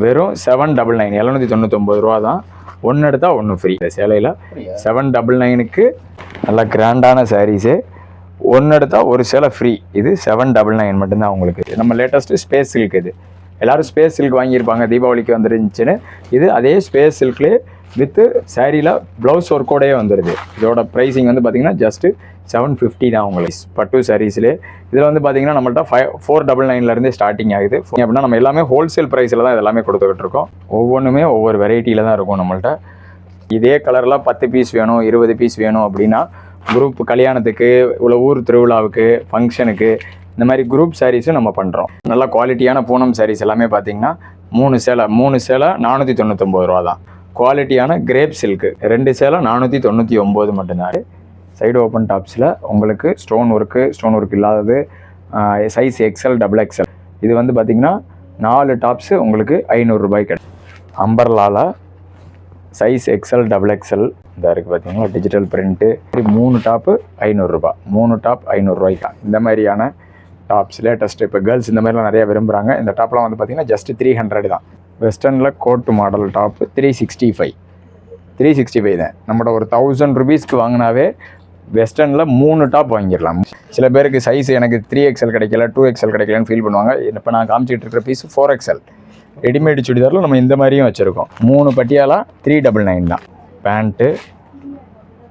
வெறும் 799 799 ரூபா தான். ஒன்று எடுத்தால் ஒன்று ஃப்ரீ. இந்த சேலையில் 799க்கு நல்லா கிராண்டான சாரீஸு. ஒன்று எடுத்தால் ஒரு சேலை ஃப்ரீ. இது 799 மட்டும்தான் உங்களுக்கு. நம்ம லேட்டஸ்ட்டு ஸ்பேஸ் சில்க். இது எல்லோரும் ஸ்பேஸ் சில்க் வாங்கியிருப்பாங்க, தீபாவளிக்கு வந்துருந்துச்சுன்னு. இது அதே ஸ்பேஸ் சில்க்லேயே வித்து சாரியில் ப்ளவுஸ் ஒர்க்கோடையே வந்துடுது. இதோட ப்ரைஸிங் வந்து பார்த்திங்கன்னா ஜஸ்ட்டு 750 தான் உங்களுக்கு பட்டு சாரீஸ்லேயே. இதில் வந்து பார்த்திங்கன்னா நம்மள்ட்ட 499 ஸ்டார்டிங் ஆகுது. அப்படின்னா நம்ம எல்லாமே ஹோல்சேல் ப்ரைஸில் தான் இதெல்லாமே கொடுத்துக்கிட்டு இருக்கோம். ஒவ்வொன்றுமே ஒவ்வொரு வெரைட்டியில் தான் இருக்கும் நம்மள்ட்ட. இதே கலரில் 10 பீஸ் வேணும், 20 பீஸ் வேணும் அப்படின்னா குரூப் கல்யாணத்துக்கு, இவ்வளோ ஊர் திருவிழாவுக்கு, ஃபங்க்ஷனுக்கு, இந்த மாதிரி குரூப் சாரீஸும் நம்ம பண்ணுறோம். நல்ல குவாலிட்டியான பூனம் சாரீஸ் எல்லாமே பார்த்திங்கன்னா 3 சேலை 499 ரூபா தான். குவாலிட்டியான கிரேப் சில்க்கு 2 சேலை 499 மட்டும்தான். சைடு ஓப்பன் டாப்ஸில் உங்களுக்கு ஸ்டோன் ஒர்க் இல்லாதது சைஸ் XL XXL. இது வந்து பார்த்திங்கன்னா 4 டாப்ஸு உங்களுக்கு 500 ரூபாய்க்கு கிடைக்கும். அம்பர்லாவில் சைஸ் XL XXL இந்த இருக்குது பார்த்தீங்களா, டிஜிட்டல் பிரிண்ட்டு. 3 டாப்பு 500 ரூபா, 3 டாப் 500 ரூபாய்க்கு. இந்த மாதிரியான டாப்ஸ் லேட்டஸ்ட்டு இப்போ கேர்ள்ஸ் இந்த மாதிரிலாம் நிறையா விரும்புகிறாங்க. இந்த டாப்லாம் வந்து பார்த்திங்கன்னா ஜஸ்ட்டு 300 தான். வெஸ்டர்னில் கோட்டு மாடல் டாப்பு 365 தான். நம்மளோட ஒரு 1000 ருபீஸ்க்கு வாங்கினாவே வெஸ்டர்னில் 3 டாப் வாங்கிடலாம். சில பேருக்கு சைஸ் எனக்கு 3XL கிடைக்கல, 2XL கிடைக்கலன்னு ஃபீல் பண்ணுவாங்க. இப்போ நான் காமிச்சிட்டு இருக்கிற பீஸ் 4XL. ரெடிமேடு சுடிதாரில் நம்ம இந்த மாதிரியும் வச்சுருக்கோம். 3 பட்டியாலா 399 தான். பேண்ட்டு,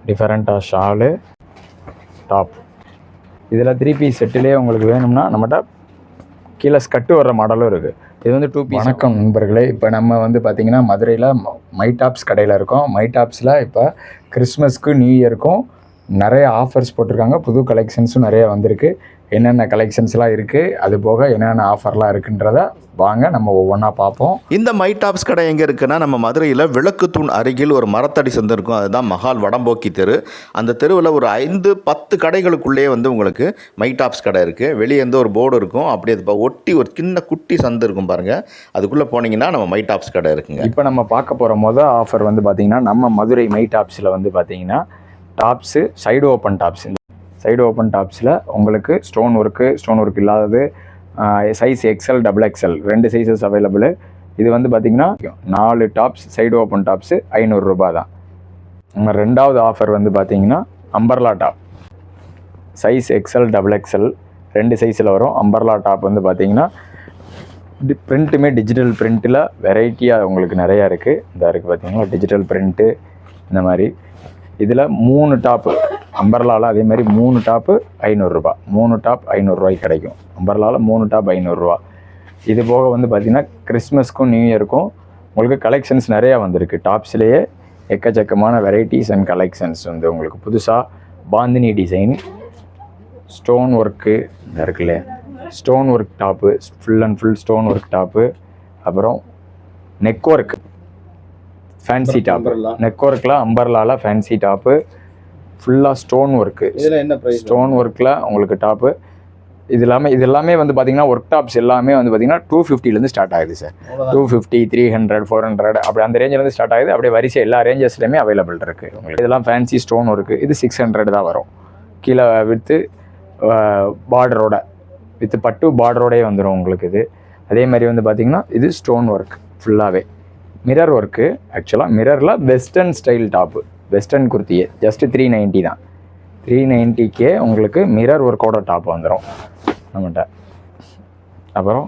டிஃபரெண்ட்டாக ஷாலு, டாப். இதில் 3 பீஸ் செட்டிலே உங்களுக்கு வேணும்னா நம்மகிட்ட கீழே ஸ்கட்டு வர்ற மாடலும் இருக்குது. இது வந்து 2 பீஸ். வணக்கம் நண்பர்களே, இப்போ நம்ம வந்து பார்த்திங்கன்னா மதுரையில் மை டாப்ஸ் கடையில் இருக்கோம். மை டாப்ஸில் இப்போ கிறிஸ்மஸ்க்கு நியூ இயருக்கும் நிறைய ஆஃபர்ஸ் போட்டிருக்காங்க. புது கலெக்ஷன்ஸும் நிறைய வந்திருக்கு. என்னென்ன கலெக்ஷன்ஸ்லாம் இருக்குது, அது போக என்னென்ன ஆஃபர்லாம் இருக்குன்றத வாங்க நம்ம ஒவ்வொன்றா பார்ப்போம். இந்த மை டாப்ஸ் கடை எங்கே இருக்குன்னா, நம்ம மதுரையில் விளக்குத்தூண் அருகில் ஒரு மரத்தடி சந்து இருக்கும். அதுதான் மகால் வடம்போக்கி தெரு. அந்த தெருவில் ஒரு 5-10 கடைகளுக்குள்ளேயே வந்து உங்களுக்கு மை டாப்ஸ் கடை இருக்குது. வெளியே வந்து ஒரு போர்டு இருக்கும், அப்படியே அது ஒட்டி ஒரு சின்ன குட்டி சந்து இருக்கும் பாருங்கள். அதுக்குள்ளே போனீங்கன்னா நம்ம மை டாப்ஸ் கடை இருக்குங்க. இப்போ நம்ம பார்க்க போகிற ஆஃபர் வந்து பார்த்திங்கன்னா, நம்ம மதுரை மை டாப்ஸில் வந்து பார்த்திங்கன்னா tops side open tops. Side open டாப்ஸில் உங்களுக்கு ஸ்டோன் ஒர்க் இல்லாதது size XL XXL 2 sizes available. இது வந்து பார்த்திங்கன்னா 4 டாப்ஸ் சைடு ஓப்பன் டாப்ஸு 500 ரூபா தான். நம்ம ரெண்டாவது ஆஃபர் வந்து பார்த்திங்கன்னா umbrella top size XL XXL 2 சைஸில் வரும். அம்பர்லா டாப் வந்து பார்த்திங்கன்னா பிரிண்ட்டுமே டிஜிட்டல் பிரிண்ட்டில் வெரைட்டியாக உங்களுக்கு நிறையா இருக்குது. இந்த இருக்குது பார்த்திங்கன்னா டிஜிட்டல் பிரிண்ட்டு இந்த மாதிரி. இதில் 3 டாப்பு அம்பர்லாவில் அதே மாதிரி 3 டாப்பு 500 ரூபா. 3 டாப் 500 ரூபாய்க்கு கிடைக்கும். அம்பர்லாவில் 3 டாப் 500 ரூபா. இது போக வந்து பார்த்திங்கன்னா கிறிஸ்மஸ்க்கும் நியூ இயருக்கும் உங்களுக்கு கலெக்ஷன்ஸ் நிறையா வந்திருக்கு. டாப்ஸ்லேயே எக்கச்சக்கமான வெரைட்டிஸ் அண்ட் கலெக்ஷன்ஸ் வந்து உங்களுக்கு புதுசாக பாந்தினி டிசைன், ஸ்டோன் ஒர்க்கு இருக்கு இல்லையா, stone work top, full and full stone work top. அப்புறம் neck work fancy top, neck ஒர்க்கில் அம்பர்லாவில் ஃபேன்சி டாப்பு ஃபுல்லாக ஸ்டோன் ஒர்க்கு. ஸ்டோன் ஒர்க்கில் உங்களுக்கு டாப்பு. இது எல்லாமே வந்து பார்த்திங்கன்னா ஒர்க் டாப்ஸ் எல்லாமே வந்து பார்த்திங்கன்னா 250லேருந்து ஸ்டார்ட் ஆகுது சார். 250, 300, 400 அப்படி அந்த ரேஞ்சிலேருந்து ஸ்டார்ட் ஆகுது. அப்படியே வரிசை எல்லா ரேஞ்சஸ்லையுமே அவைலபிள் இருக்குது உங்களுக்கு. இதெல்லாம் ஃபேன்சி ஸ்டோன் ஒர்க்கு. இது 600 தான் வரும். கீழே வித்து பார்டரோட வித்து பட்டு பார்டரோடே வந்துடும் உங்களுக்கு. இது அதே மாதிரி வந்து பார்த்திங்கன்னா இது ஸ்டோன் ஒர்க் ஃபுல்லாகவே. Mirror work. ஆக்சுவலாக மிரரில் வெஸ்டர்ன் ஸ்டைல் டாப்பு, வெஸ்டர்ன் குர்த்தியே ஜஸ்ட்டு 390 தான். 390க்கே உங்களுக்கு மிரர் ஒர்க்கோட டாப் வந்துடும் நம்மகிட்ட. அப்புறம்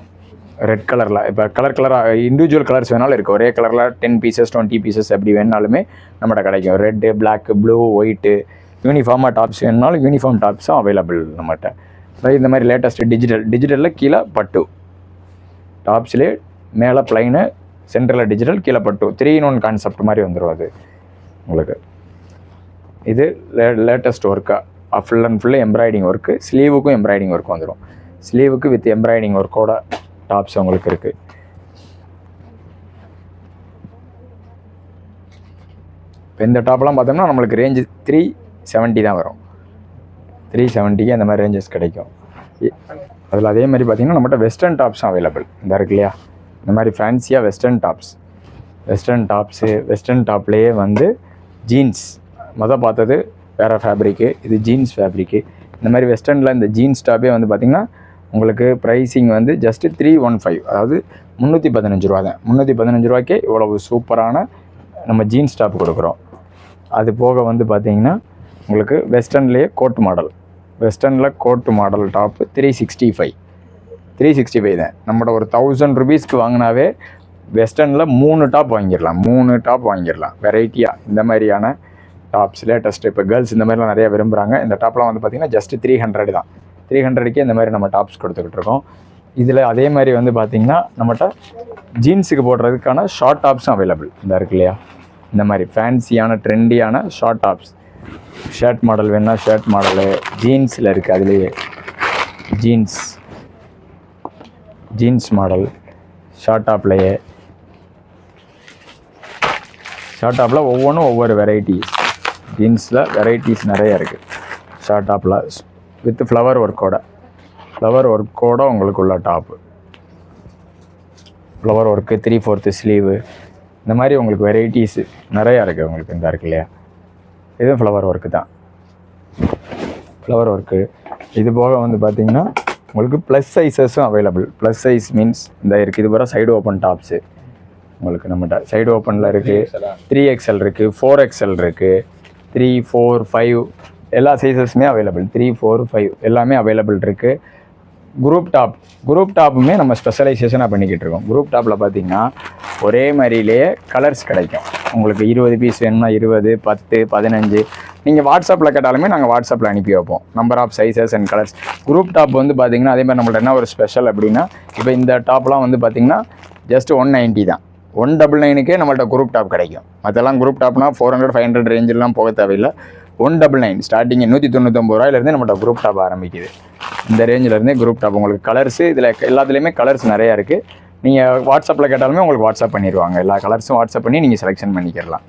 ரெட் கலரில் இப்போ கலராக இண்டிவிஜுவல் கலர்ஸ் வேணாலும் இருக்குது. ஒரே கலரில் 10 பீசஸ் 20 பீசஸ் எப்படி வேணாலுமே நம்மகிட்ட கிடைக்கும். ரெட்டு, பிளாக்கு, ப்ளூ, ஒயிட்டு யூனிஃபார்மாக டாப்ஸ் வேணுனாலும் யூனிஃபார்ம் டாப்ஸும் அவைலபிள் நம்மகிட்ட. இந்த மாதிரி லேட்டஸ்ட்டு டிஜிட்டலில் கீழே பட்டு டாப்ஸ்லேயே மேலே ப்ளைனு, சென்ட்ரலில் டிஜிட்டல், கீழே பட்டு 3-in-1 கான்செப்ட் மாதிரி வந்துடும் அது உங்களுக்கு. இது லேட்டஸ்ட் ஒர்க்காக full and full embroidering work. ஸ்லீவுக்கும் எம்ப்ராய்டிங் ஒர்க் வந்துடும். ஸ்லீவுக்கு வித் எம்ப்ராய்டிங் ஒர்க்கோட டாப்ஸ் உங்களுக்கு இருக்குது. இப்போ இந்த டாப்லாம் பார்த்தோம்னா நம்மளுக்கு ரேஞ்சு 370 தான் வரும். 370க்கு அந்த மாதிரி ரேஞ்சஸ் கிடைக்கும். அதில் அதே மாதிரி பார்த்திங்கன்னா நம்மகிட்ட வெஸ்டர்ன் டாப்ஸும் அவைலபிள். இந்த இருக்கு இல்லையா, இந்த மாதிரி ஃபேன்சியாக வெஸ்டர்ன் டாப்ஸு வெஸ்டர்ன் டாப்லேயே வந்து ஜீன்ஸ் பார்த்தது வேறு ஃபேப்ரிக்கு, இது ஜீன்ஸ் ஃபேப்ரிக்கு. இந்த மாதிரி வெஸ்டர்னில் இந்த ஜீன்ஸ் டாப்பே வந்து பார்த்திங்கன்னா உங்களுக்கு ப்ரைஸிங் வந்து ஜஸ்ட்டு 315, அதாவது 315 ரூபா தான். 315 ரூபாய்க்கே இவ்வளவு சூப்பரான நம்ம ஜீன்ஸ் டாப் கொடுக்குறோம். அது போக வந்து பார்த்திங்கன்னா உங்களுக்கு வெஸ்டர்ன்லேயே கோட் மாடல், வெஸ்டர்னில் கோட் மாடல் டாப்பு 365 தான். நம்மளோட ஒரு 1000 ருபீஸ்க்கு வாங்கினாவே வெஸ்டர்னில் 3 டாப் வாங்கிடலாம் வெரைட்டியாக. இந்த மாதிரியான டாப்ஸ் லேட்டஸ்ட்டு இப்போ கேர்ள்ஸ் இந்த மாதிரிலாம் நிறையா விரும்புகிறாங்க. இந்த டாப்லாம் வந்து பார்த்திங்கன்னா ஜஸ்ட்டு 300 தான். 300க்கே இந்த மாதிரி நம்ம டாப்ஸ் கொடுத்துக்கிட்டு இருக்கோம். இதில் அதே மாதிரி வந்து பார்த்திங்கன்னா நம்மகிட்ட ஜீன்ஸுக்கு போடுறதுக்கான ஷார்ட் டாப்ஸும் அவைலபிள் இந்த இருக்கு இல்லையா. இந்த மாதிரி ஃபேன்சியான ட்ரெண்டியான ஷார்ட் டாப்ஸ், ஷர்ட் மாடல் வேணுன்னா ஷர்ட் மாடலு ஜீன்ஸில் இருக்குது. அதுலேயே ஜீன்ஸ் மாடல் ஷார்ட் டாப்பில் ஒவ்வொன்றும் ஒவ்வொரு வெரைட்டிஸ். ஜீன்ஸில் வெரைட்டிஸ் நிறைய இருக்குது. ஷார்ட் டாப்பில் வித் ஃப்ளவர் ஒர்க்கோட உங்களுக்கு உள்ள டாப்பு, ஃப்ளவர் ஒர்க்கு 3/4 ஸ்லீவு, இந்த மாதிரி உங்களுக்கு வெரைட்டிஸு நிறையா இருக்குது. உங்களுக்கு இந்த இருக்கு இல்லையா, இதுவும் ஃப்ளவர் ஒர்க்கு தான். ஃப்ளவர் ஒர்க்கு இது போக வந்து பார்த்திங்கன்னா உங்களுக்கு ப்ளஸ் சைஸஸும் அவைலபிள். ப்ளஸ் சைஸ் மீன்ஸ் இந்த இருக்குது. இது பூரா சைடு ஓப்பன் டாப்ஸு உங்களுக்கு நம்மகிட்ட சைடு ஓப்பனில் இருக்குது. 3XL இருக்குது, 4XL இருக்குது, 3, 4, 5 எல்லா சைஸஸுமே அவைலபிள். 3, 4, 5 எல்லாமே அவைலபிள் இருக்குது. குரூப் டாப்புமே நம்ம ஸ்பெஷலைசேஷனாக பண்ணிக்கிட்டு இருக்கோம். குரூப் டாப்பில் பார்த்திங்கன்னா ஒரே மாதிரிலேயே கலர்ஸ் கிடைக்கும். உங்களுக்கு 20 பீஸ் வேணும்னா 20, 10, 15 நீங்கள் வாட்ஸ்அப்பில் கேட்டாலுமே நாங்கள் வாட்ஸ்அப்பில் அனுப்பி வைப்போம். Number of sizes and colours. Group top வந்து பார்த்திங்கன்னா அதே மாதிரி நம்மள்ட்ட என்ன ஒரு ஸ்பெஷல் அப்படின்னா, இப்போ இந்த டாப்லாம் வந்து பார்த்திங்கன்னா ஜஸ்ட் 190 தான். 199க்கே நம்மள்ட்ட குரூப் டாப் கிடைக்கும். மற்றெல்லாம் குரூப் டாப்னா 400, 500 ரேஞ்செலாம் போக தேவையில்லை. 199 ஸ்டார்டிங் 199 ரூபாயிலேருந்து நம்மள்ட்ட குரூப் டாப் ஆரம்பிக்குது. இந்த ரேஞ்சிலேருந்தே குரூப் டாப் உங்களுக்கு கலர்ஸு இதில் எல்லாத்துலேயுமே கலர்ஸ் நிறையா இருக்குது. நீங்கள் வாட்ஸ்அப்பில் கேட்டாலுமே உங்களுக்கு வாட்ஸ்அப் பண்ணிடுவாங்க. எல்லா கலர்ஸும் வாட்ஸ்அப் பண்ணி நீங்கள் செலெக்ஷன் பண்ணிக்கிறலாம்.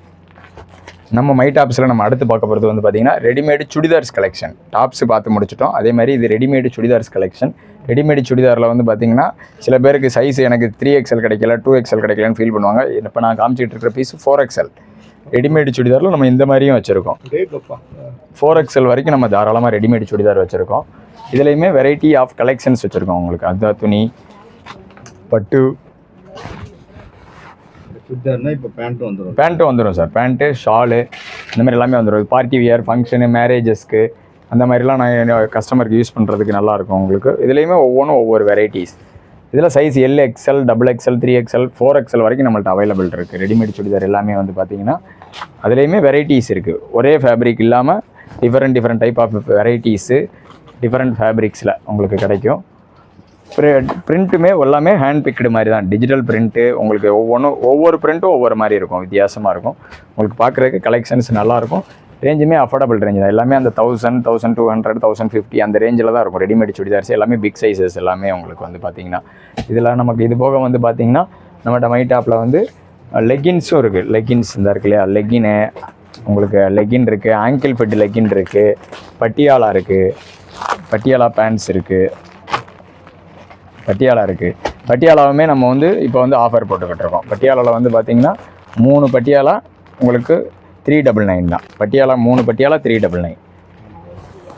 நம்ம மை டாப்ஸில் நம்ம அடுத்து பார்க்க போகிறது வந்து பார்த்திங்கன்னா ரெடிமேடு சுடிதார்ஸ் கலெக்ஷன். டாப்ஸ் பார்த்து முடிச்சிட்டோம். அதே மாதிரி இது ரெடிமேடு சுடிதார்ஸ் கலெக்ஷன். ரெடிமேடு சுடிதாரில் வந்து பார்த்திங்கன்னா சில பேருக்கு சைஸ் எனக்கு 3XL கிடைக்கல, 2XL கிடைக்கலன்னு ஃபீல் பண்ணுவாங்க. இப்போ நான் காமிச்சிட்டு இருக்கிற பீஸ் 4XL. ரெடிமேடு சுடிதாரில் நம்ம இந்த மாதிரியும் வச்சுருக்கோம். 4XL வரைக்கும் நம்ம தாராளமாக ரெடிமேடு சுடிதார் வச்சுருக்கோம். இதுலேயுமே வெரைட்டி ஆஃப் கலெக்ஷன்ஸ் வச்சுருக்கோம். உங்களுக்கு அதுதான் துணி, பட்டு, இப்போ பேண்ட்டும் வந்துடும் சார். பேண்ட்டு, ஷாலு இந்த மாதிரி எல்லாமே வந்துடும். பார்ட்டி வியர், ஃபங்க்ஷனு, மேரேஜஸ்க்கு அந்த மாதிரிலாம் நான் கஸ்டமருக்கு யூஸ் பண்ணுறதுக்கு நல்லாயிருக்கும் உங்களுக்கு. இதுலேயுமே ஒவ்வொன்றும் ஒவ்வொரு வெரைட்டிஸ். இதில் size LXL, XXL, 3XL, 4XL வரைக்கும் நம்மள்ட்ட அவைலபிள் இருக்குது. ரெடிமேட் சுடிதார் எல்லாமே வந்து பார்த்திங்கன்னா அதுலேயுமே வெரைட்டிஸ் இருக்குது. ஒரே ஃபேப்ரிக் இல்லாமல் different type of varieties different ஃபேப்ரிக்ஸில் உங்களுக்கு கிடைக்கும். பிரிண்ட்டுமே எல்லாமே ஹேண்ட் பிக்டு மாதிரி தான். டிஜிட்டல் பிரிண்ட்டு உங்களுக்கு ஒவ்வொரு பிரிண்ட்டும் ஒவ்வொரு மாதிரி இருக்கும், வித்தியாசமாக இருக்கும். உங்களுக்கு பார்க்குறதுக்கு கலெக்ஷன்ஸ் நல்லாயிருக்கும். ரேஞ்சுமே அஃபோர்டபுள் ரேஞ்சு தான். எல்லாமே அந்த 1000, 1200, 1050 அந்த ரேஞ்சில் தான் இருக்கும். ரெடிமேட் சுடிதார்ஸ் எல்லாமே பிக் சைஸஸ் எல்லாமே உங்களுக்கு வந்து பார்த்திங்கன்னா. இதில் நமக்கு இது போக வந்து பார்த்திங்கன்னா நம்மகிட்ட மை டாப்பில் வந்து லெகின்ஸும் இருக்குது. லெகின்ஸ் இந்த இருக்கு இல்லையா, லெகின்னு உங்களுக்கு லெகின் இருக்குது, ஆங்கிள் ஃபிட் லெகின் இருக்குது, பட்டியாலா இருக்குது, பட்டியாலா பேண்ட்ஸ் இருக்குது, பட்டியாலாவுமே நம்ம வந்து இப்போ வந்து ஆஃபர் போட்டுக்கிட்டு இருக்கோம். பட்டியாலாவில் வந்து பார்த்திங்கன்னா 3 பட்டியாலா உங்களுக்கு 399 தான். பட்டியாலா 3 பட்டியாலா 399.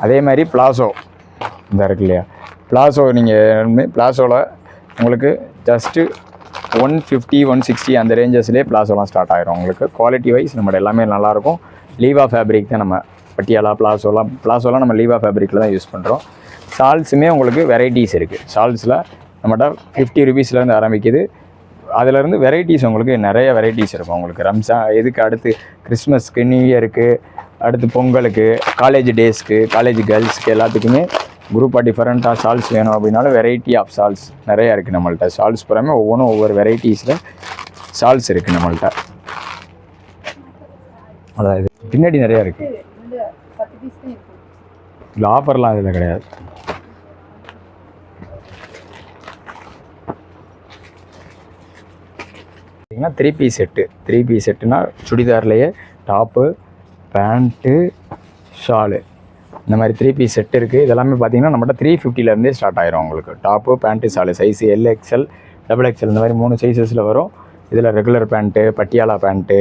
அதே மாதிரி பிளாசோ இந்த இருக்கு இல்லையா, பிளாசோ நீங்கள் பிளாசோவில் உங்களுக்கு ஜஸ்ட்டு 150, 160 அந்த ரேஞ்சஸ்லேயே பிளாசோலாம் ஸ்டார்ட் ஆகிரும். உங்களுக்கு குவாலிட்டி வைஸ் நம்மளோட எல்லாமே நல்லாயிருக்கும். லீவா ஃபேப்ரிக் தான் நம்ம பட்டியாலா பிளாசோலாம் நம்ம லீவா ஃபேப்ரிக்கில் தான் யூஸ் பண்ணுறோம். ஷால்ஸுமே உங்களுக்கு வெரைட்டிஸ் இருக்குது. ஷால்ஸில் நம்மகிட்ட 50 ருபீஸ்லேருந்து ஆரம்பிக்குது. அதிலேருந்து வெரைட்டிஸ் உங்களுக்கு நிறைய வெரைட்டிஸ் இருக்கும். உங்களுக்கு இதுக்கு அடுத்து கிறிஸ்மஸ்க்கு, நியூ இயருக்கு, அடுத்து பொங்கலுக்கு, காலேஜ் டேஸ்க்கு, காலேஜ் கேர்ள்ஸ்க்கு எல்லாத்துக்குமே குரூப்பாக டிஃப்ரெண்ட்டாக ஷால்ஸ் வேணும் அப்படின்னாலும் வெரைட்டி ஆஃப் ஷால்ஸ் நிறையா இருக்குது நம்மள்ட்ட. ஷால்ஸ் பூராமே ஒவ்வொன்றும் ஒவ்வொரு வெரைட்டிஸில் ஷால்ஸ் இருக்குது நம்மள்ட்ட. அதாவது பின்னாடி நிறையா இருக்குது. இல்லை ஆஃபர்லாம் இதில் கிடையாது. பார்த்தீங்கன்னா 3 பீஸ் செட்டு. 3 பீஸ் செட்டுனா சுடிதார்லேயே டாப்பு, பேண்ட்டு, ஷாலு இந்த மாதிரி 3 பீஸ் செட் இருக்குது. இதெல்லாமே பார்த்தீங்கன்னா நம்மகிட்ட 350லேருந்தே ஸ்டார்ட் ஆயிரும். உங்களுக்கு top, pant, shawl size LXL, XXL இந்த மாதிரி 3 சைஸஸில் வரும். இதில் regular pant, Patiala pant,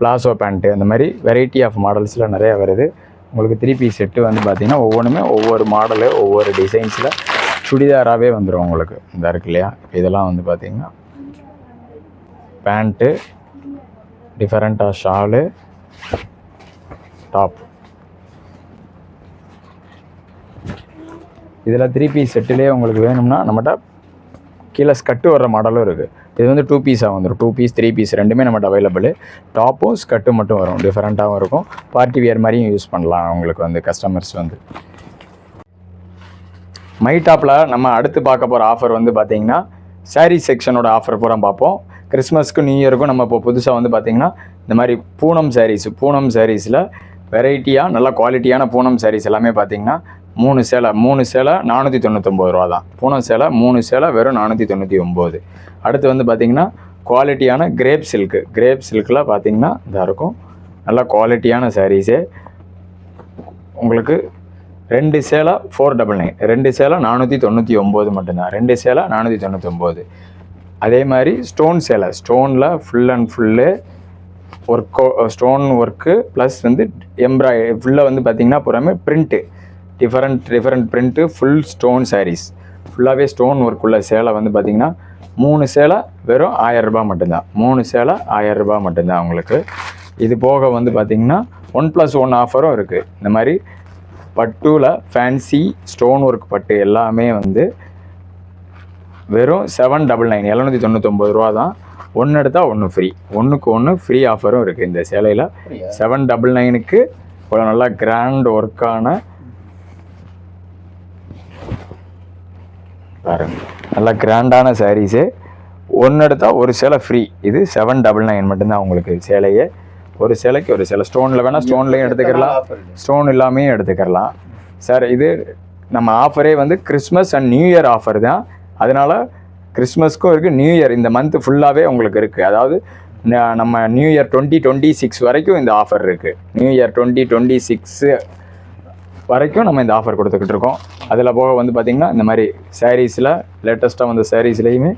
palazzo pant அந்த மாதிரி வெரைட்டி ஆஃப் மாடல்ஸில் நிறையா வருது. உங்களுக்கு 3 பீஸ் செட்டு வந்து பார்த்திங்கன்னா ஒவ்வொன்றுமே ஒவ்வொரு மாடலு, ஒவ்வொரு டிசைன்ஸில் சுடிதாராகவே வந்துடும் உங்களுக்கு. இந்த இருக்கு இல்லையா, இதெல்லாம் வந்து பார்த்திங்கன்னா பேண்ட்டு, டிஃபரெண்ட்டாக ஷாலு, டாப். இதில் 3 பீஸ் செட்டிலே உங்களுக்கு வேணும்னா நம்மகிட்ட கீழே ஸ்கட்டு வர்ற மாடலும் இருக்குது. இது வந்து 2 பீஸாக வந்துடும். 2 பீஸ் 3 பீஸ் ரெண்டுமே நம்மகிட்ட அவைலபிள். டாப்பும் ஸ்கட்டு மட்டும் வரும், டிஃப்ரெண்ட்டாகவும் இருக்கும். பார்ட்டி வியர் மாதிரியும் யூஸ் பண்ணலாம் உங்களுக்கு வந்து கஸ்டமர்ஸ் வந்து. மை டாப்பில் நம்ம அடுத்து பார்க்க போகிற ஆஃபர் வந்து பார்த்திங்கன்னா சாரீ செக்ஷனோட ஆஃபர் பூரா பார்ப்போம். கிறிஸ்மஸ்க்கும் நியூ இயருக்கும் நம்ம இப்போ புதுசாக வந்து பார்த்திங்கன்னா இந்த மாதிரி பூனம் சாரீஸில் வெரைட்டியாக நல்ல குவாலிட்டியான பூனம் சாரீஸ் எல்லாமே பார்த்திங்கன்னா 3 சேலை 499 ரூபா தான். பூனம் சேலை 3 சேலை வெறும் 499. அடுத்து வந்து பார்த்திங்கன்னா குவாலிட்டியான கிரேப் சில்கில் பார்த்திங்கன்னா இதாக இருக்கும். நல்ல குவாலிட்டியான சாரீஸே உங்களுக்கு 2 சேலை 499, 2 சேலை 499 மட்டும்தான். 2 சேலை 499. அதே மாதிரி ஸ்டோன் சேலை, ஸ்டோனில் full and full stone work plus வந்து ஃபுல்லாக வந்து பார்த்திங்கன்னா பூராமே print, different print, full stone sarees, ஃபுல்லாகவே ஸ்டோன் ஒர்க் உள்ள சேலை வந்து பார்த்திங்கன்னா 3 சேலை வெறும் 1000 ரூபா மட்டும்தான். 3 சேலை 1000 ரூபா மட்டும்தான் உங்களுக்கு. இது போக வந்து பார்த்திங்கன்னா 1+1 ஆஃபரும் இருக்குது. இந்த மாதிரி பட்டுவில் ஃபேன்சி ஸ்டோன் ஒர்க் பட்டு எல்லாமே வந்து வெறும் 799, 799 ரூபா தான். ஒன்று எடுத்தால் ஒன்று ஃப்ரீ, ஒன்றுக்கு ஒன்று ஃப்ரீ ஆஃபரும் இருக்குது இந்த சேலையில். 799க்கு இவ்வளோ நல்லா கிராண்ட் ஒர்க்கான பாருங்க, நல்லா கிராண்டான சாரீஸு. ஒன்று எடுத்தால் ஒரு சேலை ஃப்ரீ. இது 799 மட்டும்தான் உங்களுக்கு சேலையே. ஒரு சேலைக்கு ஒரு சேலை. ஸ்டோனில் வேணால் ஸ்டோன்லேயும் எடுத்துக்கலாம், ஸ்டோன் இல்லாமையும் எடுத்துக்கலாம் சார். இது நம்ம ஆஃபரே வந்து Christmas and new year offer தான். அதனால் கிறிஸ்மஸ்க்கும் இருக்குது, நியூ இயர் இந்த மந்த் ஃபுல்லாகவே உங்களுக்கு இருக்குது. அதாவது நம்ம நியூ இயர் 2026 வரைக்கும் இந்த ஆஃபர் இருக்குது. நியூ இயர் 2026 வரைக்கும் நம்ம இந்த ஆஃபர் கொடுத்துக்கிட்டு இருக்கோம். அதில் போக வந்து பார்த்திங்கன்னா இந்த மாதிரி சாரீஸில் லேட்டஸ்ட்டாக வந்த சாரீஸ்லேயுமே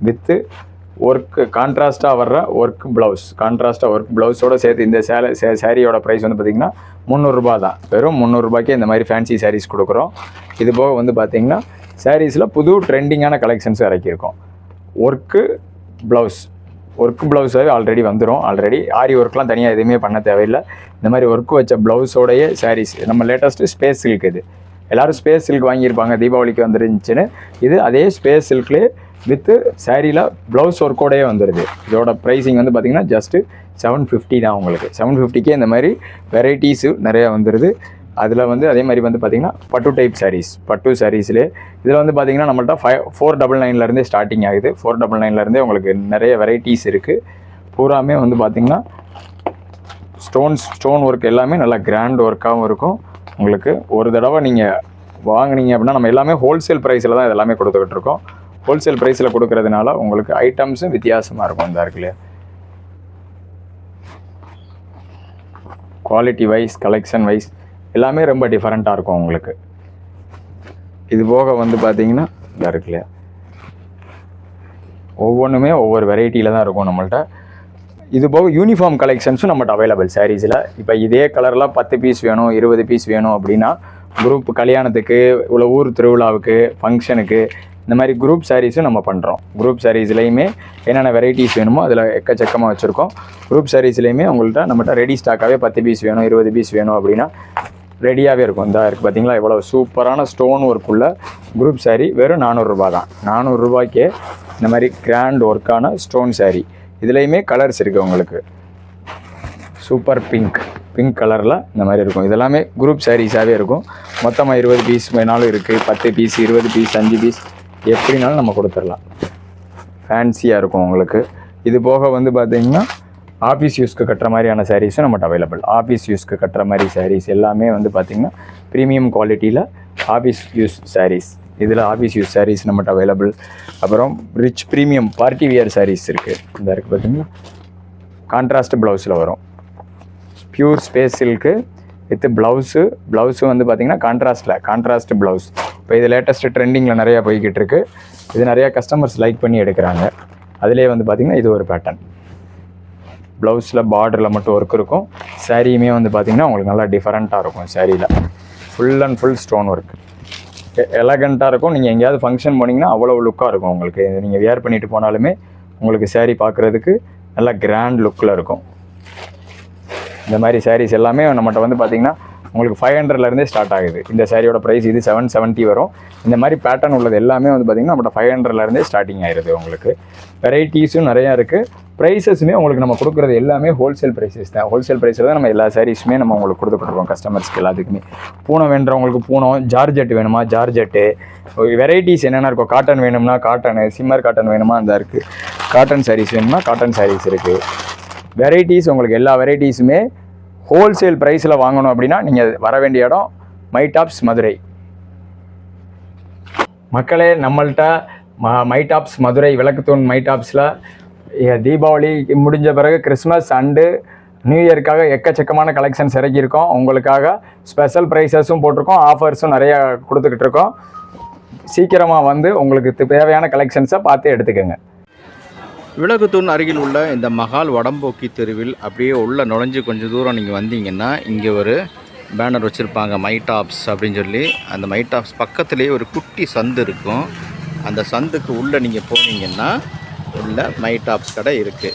வித்து ஒர்க்கு கான்ட்ராஸ்ட்டாக வர்ற ஒர்க் ப்ளவுஸோடு சேர்த்து இந்த சாரியோட ப்ரைஸ் வந்து பார்த்திங்கன்னா 300 ரூபா தான். வெறும் 300 ரூபாய்க்கே இந்த மாதிரி ஃபேன்சி சாரீஸ் கொடுக்குறோம். இது போக வந்து பார்த்திங்கன்னா சாரீஸில் புது ட்ரெண்டிங்கான கலெக்ஷன்ஸ் இறக்கியிருக்கோம். ஒர்க்கு ப்ளவுஸாகவே ஆல்ரெடி வந்துடும். ஆல்ரெடி ஆரி ஒர்க்லாம் தனியாக எதுவுமே பண்ண தேவையில்லை. இந்த மாதிரி ஒர்க்கு வச்ச ப்ளவுஸோடைய சாரீஸ் நம்ம லேட்டஸ்ட்டு ஸ்பேஸ் சில்க். இது எல்லோரும் ஸ்பேஸ் சில்க் வாங்கியிருப்பாங்க, தீபாவளிக்கு வந்துருந்துச்சுன்னு. இது அதே ஸ்பேஸ் சில்க்லேயே வித்து சாரியில் ப்ளவுஸ் ஒர்க்கோடையே வந்துடுது. இதோட ப்ரைஸிங் வந்து பார்த்திங்கன்னா ஜஸ்ட்டு 750 தான் உங்களுக்கு. 750க்கே இந்த மாதிரி வெரைட்டிஸு நிறையா வந்துடுது. அதில் வந்து அதே மாதிரி வந்து பார்த்திங்கன்னா பட்டு சாரீஸ்லேயே இதில் வந்து பார்த்திங்கன்னா நம்மள்ட்ட 499 ஸ்டார்டிங் ஆகுது. 499 உங்களுக்கு நிறைய வெரைட்டிஸ் இருக்குது. பூராமே வந்து பார்த்திங்கன்னா ஸ்டோன் ஒர்க் எல்லாமே நல்லா கிராண்ட் ஒர்க்காகவும் இருக்கும். உங்களுக்கு ஒரு தடவை நீங்கள் வாங்கினீங்க அப்படின்னா நம்ம எல்லாமே ஹோல்சேல் ப்ரைஸில் தான் இதெல்லாமே கொடுத்துக்கிட்டு இருக்கோம். ஹோல்சேல் ப்ரைஸில் கொடுக்கறதுனால உங்களுக்கு ஐட்டம்ஸும் வித்தியாசமாக இருக்கும். இந்த இருக்குல்லையா, குவாலிட்டி வைஸ் கலெக்ஷன் வைஸ் எல்லாமே ரொம்ப டிஃப்ரெண்ட்டாக இருக்கும் உங்களுக்கு. இது போக வந்து பார்த்திங்கன்னா இந்த இருக்குல்லையா, ஒவ்வொன்றுமே ஒவ்வொரு வெரைட்டியில் தான் இருக்கும் நம்மள்ட்ட. இது போக யூனிஃபார்ம் கலெக்ஷன்ஸும் நம்மகிட்ட அவைலபிள் சாரீஸில். இப்போ இதே கலரில் 10 பீஸ் வேணும், 20 பீஸ் வேணும் அப்படின்னா குரூப் கல்யாணத்துக்கு, இவ்வளோ ஊர் திருவிழாவுக்கு, ஃபங்க்ஷனுக்கு இந்த மாதிரி குரூப் சாரீஸும் நம்ம பண்ணுறோம். குரூப் சாரீஸ்லேயுமே என்னென்ன வெரைட்டிஸ் வேணுமோ அதில் எக்கச்சக்கமாக வச்சுருக்கோம். குரூப் சாரீஸ்லேயுமே உங்கள்கிட்ட நம்மகிட்ட ரெடி ஸ்டாக்காகவே 10 பீஸ் வேணும், 20 பீஸ் வேணும் அப்படின்னா ரெடியாகவே இருக்கும். இந்த இருக்குது பார்த்திங்களா, இவ்வளோ சூப்பரான ஸ்டோன் ஒர்க்குள்ள குரூப் சாரீ வெறும் 400 ரூபா தான். 400 ரூபாய்க்கே இந்த மாதிரி கிராண்ட் ஒர்க்கான ஸ்டோன் சாரீ. இதுலேயுமே கலர்ஸ் இருக்குது உங்களுக்கு. சூப்பர் பிங்க் கலரில் இந்த மாதிரி இருக்கும். இதெல்லாமே குரூப் சாரீஸாகவே இருக்கும். மொத்தமாக 20 பீஸ் வேணாலும் இருக்குது, 10 பீஸ், 20 பீஸ், 5 பீஸ் எப்படினாலும் நம்ம கொடுத்துடலாம். ஃபேன்சியாக இருக்கும் உங்களுக்கு. இது போக வந்து பார்த்திங்கன்னா ஆஃபீஸ் யூஸ்க்கு கட்டுற மாதிரியான சாரீஸும் நம்மகிட்ட அவைலபிள். ஆஃபீஸ் யூஸ்க்கு கட்டுற மாதிரி சாரீஸ் எல்லாமே வந்து பார்த்திங்கன்னா ப்ரீமியம் குவாலிட்டியில் ஆஃபீஸ் யூஸ் சாரீஸ். இதில் ஆஃபீஸ் யூஸ் சாரீஸ் நம்மகிட்ட அவைலபிள். அப்புறம் rich premium party wear saris இருக்குது. இந்த இருக்குது பார்த்திங்கன்னா, கான்ட்ராஸ்ட் ப்ளவுஸில் வரும். Pure space silk with blouse வந்து பார்த்திங்கன்னா கான்ட்ராஸ்ட் ப்ளவுஸ். இப்போ இது லேட்டஸ்ட்டு ட்ரெண்டிங்கில் நிறையா போய்கிட்டு இருக்குது. இது நிறையா கஸ்டமர்ஸ் லைக் பண்ணி எடுக்கிறாங்க. அதிலே வந்து பார்த்திங்கன்னா இது ஒரு பேட்டர்ன். ப்ளவுஸில் பார்டரில் மட்டும் ஒர்க் இருக்கும். சாரியுமே வந்து பார்த்திங்கன்னா உங்களுக்கு நல்லா டிஃப்ரெண்ட்டாக இருக்கும். சாரியில் full and full stone work. எலகண்ட்டாக இருக்கும். நீங்கள் எங்கேயாவது ஃபங்க்ஷன் போனீங்கன்னா அவ்வளோ லுக்காக இருக்கும் உங்களுக்கு. நீங்கள் வியர் பண்ணிட்டு போனாலுமே உங்களுக்கு saree பார்க்குறதுக்கு நல்லா கிராண்ட் லுக்கில் இருக்கும். இந்த மாதிரி சாரீஸ் எல்லாமே நம்மகிட்ட வந்து பார்த்திங்கன்னா உங்களுக்கு 500லேருந்தே ஸ்டார்ட் ஆகுது. இந்த சாரியோட ப்ரைஸ் இது 770 வரும். இந்த மாதிரி பேட்டர்ன் உள்ளது எல்லாமே வந்து பார்த்திங்கன்னா நம்மகிட்ட 500லேருந்தே ஸ்டார்டிங் ஆயிடுது உங்களுக்கு. வெரைட்டிஸும் நிறையா இருக்குது. ப்ரைஸஸுமே உங்களுக்கு நம்ம கொடுக்குறது எல்லாமே ஹோல்சேல் ப்ரைஸஸ் தான். ஹோல்சேல் ப்ரைஸில் தான் நம்ம எல்லா சாரீஸுமே நம்ம உங்களுக்கு கொடுத்துட்ருக்கோம் கஸ்டமர்ஸ்க்கு எல்லாத்துக்குமே. பூனம் வேண்டுறவங்களுக்கு பூனம், ஜார்ஜெட் வேணுமா ஜார்ஜெட்டு, வெரைட்டிஸ் என்னென்ன இருக்கும், காட்டன் வேணும்னா காட்டனு, சிம்மர் காட்டன் வேணுமா அந்த இருக்குது, காட்டன் சாரீஸ் வேணும்னா காட்டன் சாரீஸ் இருக்குது. வெரைட்டிஸ் உங்களுக்கு எல்லா வெரைட்டிஸுமே ஹோல்சேல் ப்ரைஸில் வாங்கணும் அப்படின்னா நீங்கள் வர வேண்டிய இடம் மைடாப்ஸ் மதுரை. மக்களே, நம்மள்கிட்ட மைடாப்ஸ் மதுரை விளக்குத்தூண் மைடாப்ஸில் தீபாவளி முடிஞ்ச பிறகு கிறிஸ்மஸ் அண்டு நியூ இயருக்காக எக்கச்சக்கமான கலெக்ஷன்ஸ் இறக்கியிருக்கோம். உங்களுக்காக ஸ்பெஷல் ப்ரைஸஸும் போட்டிருக்கோம், ஆஃபர்ஸும் நிறையா கொடுத்துக்கிட்டு இருக்கோம். சீக்கிரமாக வந்து உங்களுக்கு தேவையான கலெக்ஷன்ஸை பார்த்து எடுத்துக்கோங்க. விளக்குத்தூண் அருகில் உள்ள இந்த மகால் வடம்போக்கி தெருவில் அப்படியே உள்ளே நுழைஞ்சு கொஞ்சம் தூரம் நீங்கள் வந்தீங்கன்னா இங்கே ஒரு பேனர் வச்சுருப்பாங்க மைடாப்ஸ் அப்படின்னு சொல்லி. அந்த மைடாப்ஸ் பக்கத்துலேயே ஒரு குட்டி சந்து இருக்கும். அந்த சந்துக்கு உள்ளே நீங்கள் போனீங்கன்னா உள்ள மைடாப்ஸ் கடை இருக்குது.